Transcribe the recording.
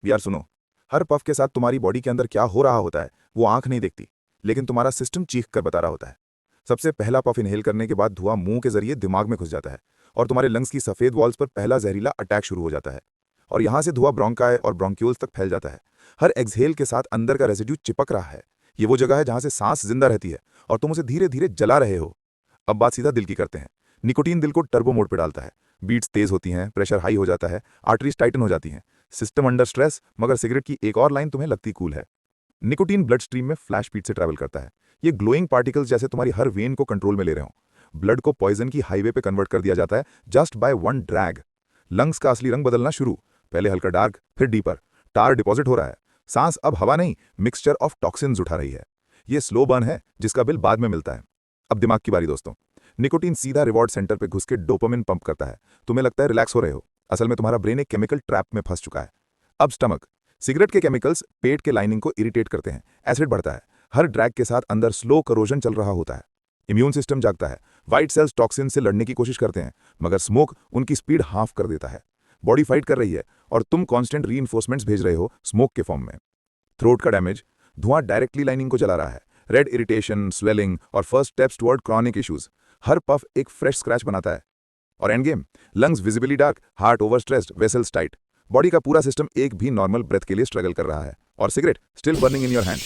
यार सुनो, हर पफ के साथ तुम्हारी बॉडी के अंदर क्या हो रहा होता है वो आंख नहीं देखती, लेकिन तुम्हारा सिस्टम चीख कर बता रहा होता है। सबसे पहला पफ इनहेल करने के बाद धुआं मुंह के जरिए दिमाग में घुस जाता है और तुम्हारे लंग्स की सफेद वॉल्स पर पहला जहरीला अटैक शुरू हो जाता है, और यहाँ से धुआं ब्रोंकाई और ब्रोंक्यूल्स तक फैल जाता है। हर एक्सहेल के साथ अंदर का रेसिड्यू चिपक रहा है। ये वो जगह है जहाँ से सांस जिंदा रहती है और तुम उसे धीरे धीरे जला रहे हो। अब बात सीधा दिल की करते हैं। निकोटीन दिल को टर्बो मोड पर डालता है। बीट्स तेज होती हैं, प्रेशर हाई हो जाता है, आर्टरीज टाइटन हो जाती हैं, सिस्टम अंडर स्ट्रेस। मगर सिगरेट की एक और लाइन तुम्हें लगती कूल है। निकोटीन ब्लड स्ट्रीम में फ्लैश स्पीड से ट्रैवल करता है। ये ग्लोइंग पार्टिकल्स जैसे तुम्हारी हर वेन को कंट्रोल में ले रहे हो। ब्लड को पॉइजन की हाईवे पे कन्वर्ट कर दिया जाता है just by one drag. Lungs का असली रंग बदलना शुरू, पहले हल्का डार्क, फिर डीपर। टार डिपॉजिट हो रहा है। सांस अब हवा नहीं, मिक्सचर ऑफ टॉक्सिन्स उठा रही है। ये स्लो बर्न है जिसका बिल बाद में मिलता है। अब दिमाग की बारी दोस्तों। निकोटीन सीधा रिवॉर्ड सेंटर पे घुस के डोपामिन पंप करता है। तुम्हें लगता है रिलैक्स हो रहे हो, असल में तुम्हारा ब्रेन एक केमिकल ट्रैप में फंस चुका है। अब स्टमक। सिगरेट के केमिकल्स पेट के लाइनिंग को इरिटेट करते हैं, एसिड बढ़ता है। हर ड्रैग के साथ अंदर स्लो करोजन चल रहा होता है। इम्यून सिस्टम जागता है। व्हाइट सेल्स टॉक्सिन से लड़ने की कोशिश करते हैं, मगर स्मोक उनकी स्पीड हाफ कर देता है। बॉडी फाइट कर रही है और तुम कांस्टेंट रीइंफोर्समेंट्स भेज रहे हो स्मोक के फॉर्म में। थ्रोट का डैमेज। धुआं डायरेक्टली लाइनिंग को जला रहा है। रेड इरिटेशन, स्वेलिंग और first steps toward chronic issues. हर पफ एक फ्रेश स्क्रैच बनाता है। और end game, lungs visibly dark, heart overstressed, vessels tight. Body का पूरा सिस्टम एक भी नॉर्मल ब्रेथ के लिए स्ट्रगल कर रहा है, और cigarette still burning in your hand.